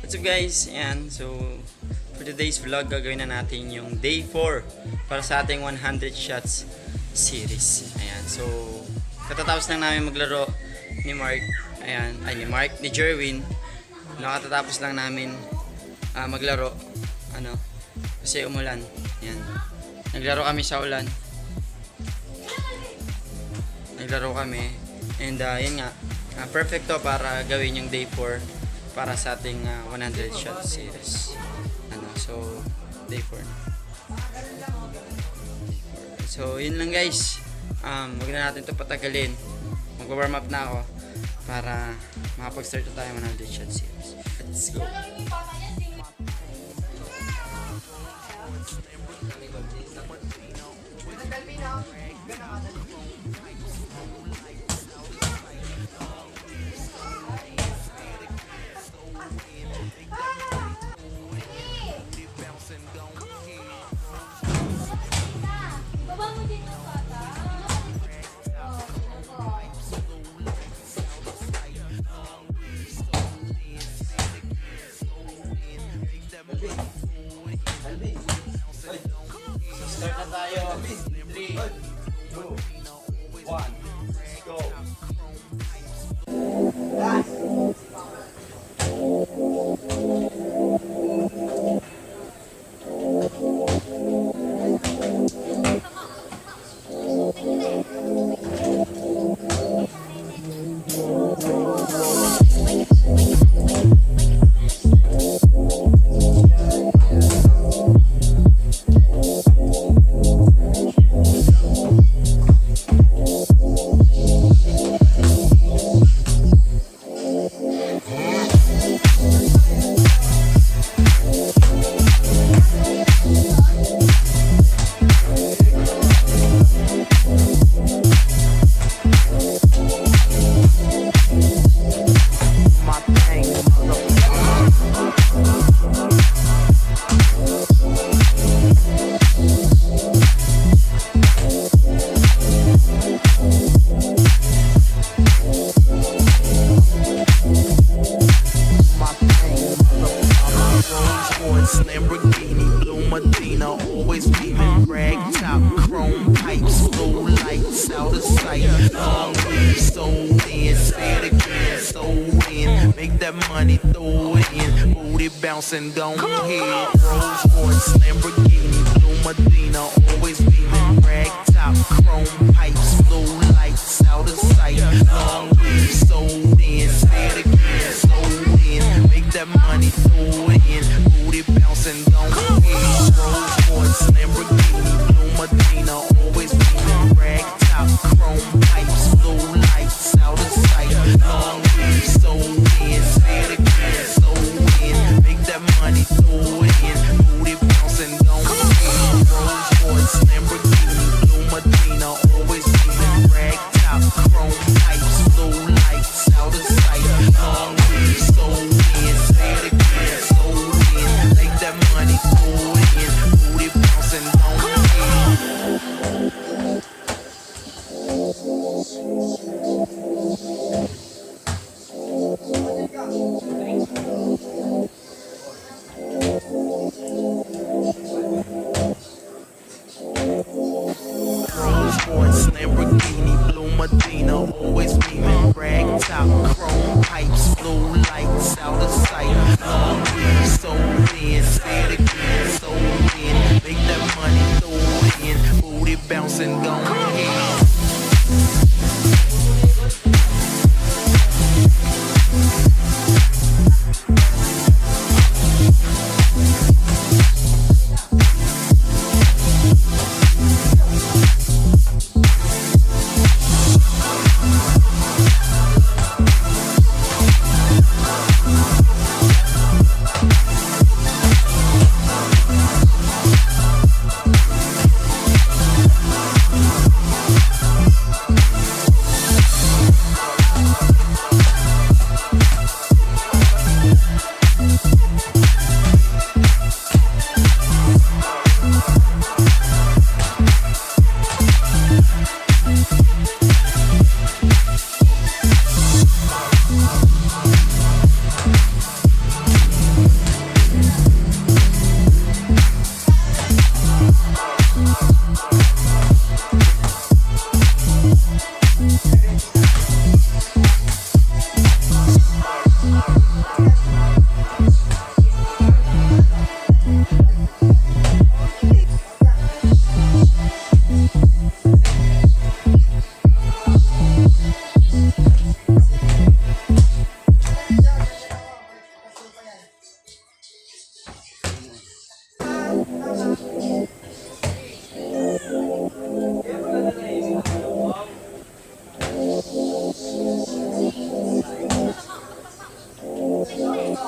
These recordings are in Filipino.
What's up guys? Ayan, so for today's vlog gagawin na natin yung day 4 para sa ating 100 shots series. Ayan, so katatapos lang namin maglaro ni Mark. Ayan, ni Jerwin. Nakatatapos lang namin maglaro. Kasi umulan. Ayan. Naglaro kami sa ulan. Naglaro kami. And yun nga, perfect to para gawin yung day 4 para sa ating 100 shot series. So day 4 na. So yun lang guys. Huwag na natin to patagalin. Mag-warm up na ako para makapag-start na tayo 100 shot series. Let's go. Start na tayo. 3, 2, 1. Let's go. Lamborghini, blue Medina, always beaming, rag top, chrome pipes, blue lights out of sight. Long weed, so in, say it again, so in, make that money, throw it in, booty bouncing, don't hit. Rolls Royce, Lamborghini, blue Medina, always beaming, rag top, chrome pipes, blue lights out of sight. Long weed, so in, say it again, so in, make that money, throw it in, booty bouncing, don't hit. Rolls Royce, Lamborghini, blue Medina, always beaming, rag top, chrome pipes, blue lights out of sight. Long weed, so in, say it again, so in, make that money, throw it in, booty bouncing, don't hit. Rolls Royce, Lamborghini, blue Medina, always beaming, rag top, chrome pipes, blue lights out of sight.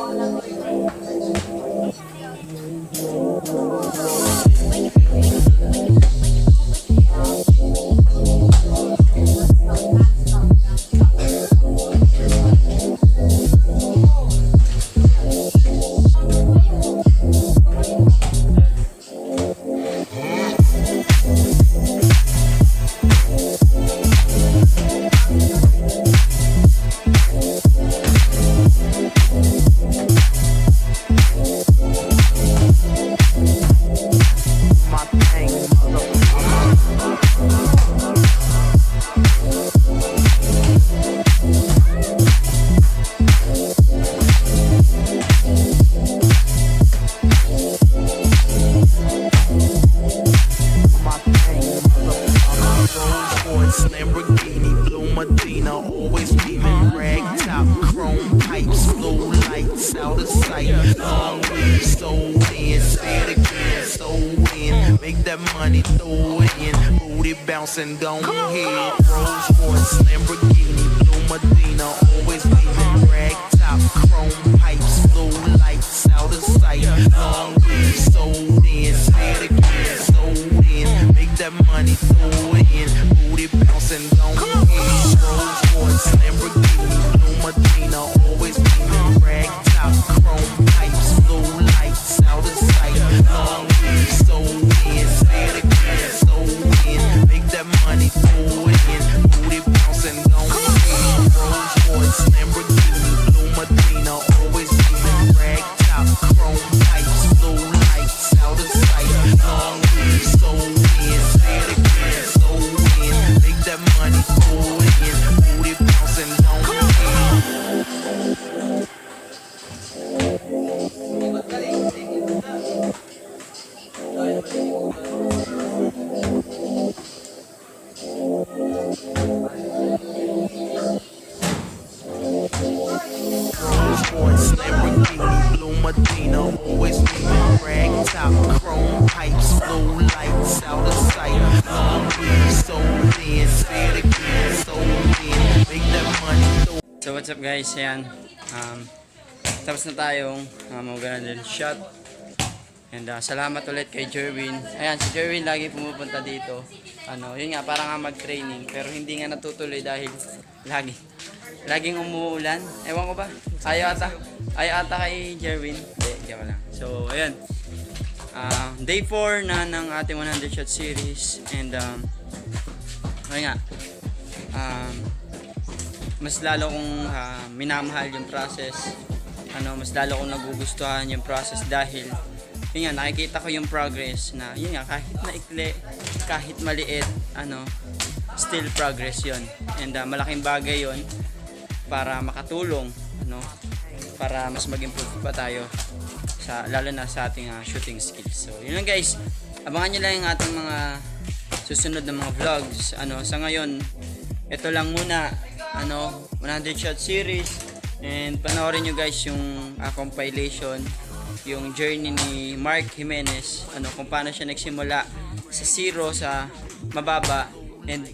My thing, my thing, Rolls Royce, Lamborghini, Blue Medina, always beaming, rag top, chrome pipes, blue lights out of sight. Long weed, so in, say it again, so in, make that money, throw it in, booty bouncing, don't hit. Rolls Royce, Lamborghini, Blue Medina, always beaming, rag top, chrome pipes, blue lights out of sight. Long weed, so in, say it again, so in, make that money, throw it in, booty bouncing, don't hit. Rolls Royce, Lamborghini, Blue Medina, always beaming, rag top, chrome pipes, blue lights out of sight. Long weed, so in, say it again, so in, make that money, throw it in, booty bouncing, don't hit. Rolls Royce, Lamborghini, Blue Medina, always beaming, rag top, chrome pipes, blue lights out of sight. Long weed, so in, say it again, so in, make that money, throw it in, booty bouncing, don't hit. Rolls Royce, Lamborghini, Blue Medina, always beaming, rag top, chrome pipes, blue lights out of sight. Long weed, so in, say it again, so in, make that money, throw. So what's up guys, ayan, tapos na tayong mag-ganun shot. And salamat ulit kay Jerwin. Ayan, si Jerwin lagi pumupunta dito. Yun nga, para nga mag-training. Pero hindi nga natutuloy dahil laging umuulan. Ewan ko ba? Ayaw ata kay Jerwin. Hindi, diyan lang. So, ayan. Day 4 na ng ating 100 shot series. And, ayun nga. Mas lalo kong minamahal yung process. Mas lalo kong nagugustuhan yung process dahil yun nga, nakikita ko yung progress na yun nga, kahit maikli, kahit maliit, still progress yun. And malaking bagay yun para makatulong, para mas mag-improve pa tayo lalo na sa ating shooting skills. So yun lang guys, abangan nyo lang yung ating mga susunod na mga vlogs. Sa ngayon, ito lang muna, 100 shot series, and panoorin nyo guys yung compilation, yung journey ni Mark Jimenez, kung paano siya nagsimula sa zero, sa mababa, and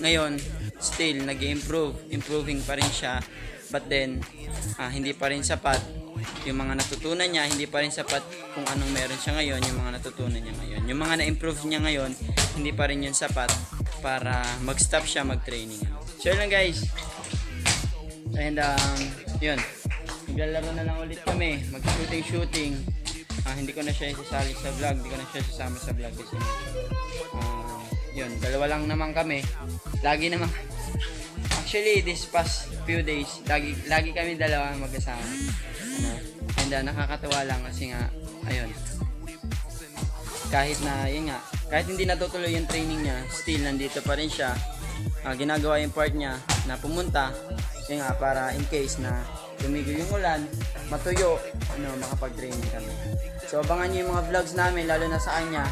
ngayon still improving pa rin siya, but then hindi pa rin sapat yung mga natutunan niya, hindi pa rin sapat kung anong meron siya ngayon, yung mga natutunan niya ngayon, yung mga na-improve niya ngayon, hindi pa rin yun sapat para mag-stop siya mag-training. So yun lang guys, and yun, maglalaro na lang ulit kami, mag-shooting. Hindi ko na siya isasali sa vlog, hindi ko na siya sasama sa vlog kasi yun, dalawa lang naman kami. Lagi naman, actually this past few days, lagi kami dalawa magkasama. And nakakatawa lang kasi nga, ayun, kahit na, yun nga, kahit hindi natutuloy yung training niya, still nandito pa rin siya. Ginagawa yung part niya na pumunta, yun nga, para in case na tumigil yung ulan, matuyo, makapag-training kami. So abangan nyo yung mga vlogs namin, lalo na sa kanya.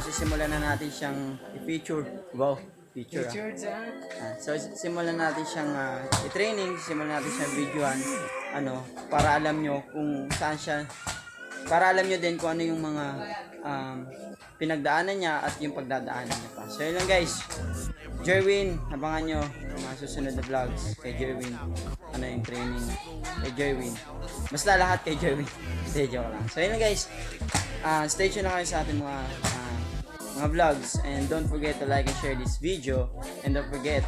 Sisimulan na natin siyang i-feature. Wow, feature. So simulan natin siyang i-training, simulan natin siyang videoan, para alam nyo kung saan siya, para alam nyo din kung ano yung mga pinagdaanan niya at yung pagdadaanan niya pa. So yun lang guys, Jerwin, abangan nyo yung mga susunod na vlogs kay Jerwin. Ano yung training kay Jerwin. Basta lahat kay Jerwin. Hindi, joke lang. So yun lang guys. Stay tuned na kayo sa ating mga vlogs. And don't forget to like and share this video. And don't forget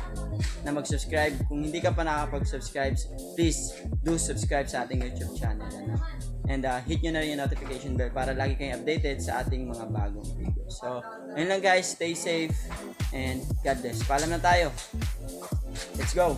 na mag-subscribe. Kung hindi ka pa nakakapag-subscribe, please do subscribe sa ating YouTube channel. Ano? And hit nyo na rin yung notification bell para lagi kayong updated sa ating mga bagong videos. So, ayun lang guys. Stay safe. And God bless. Paalam na tayo. Let's go.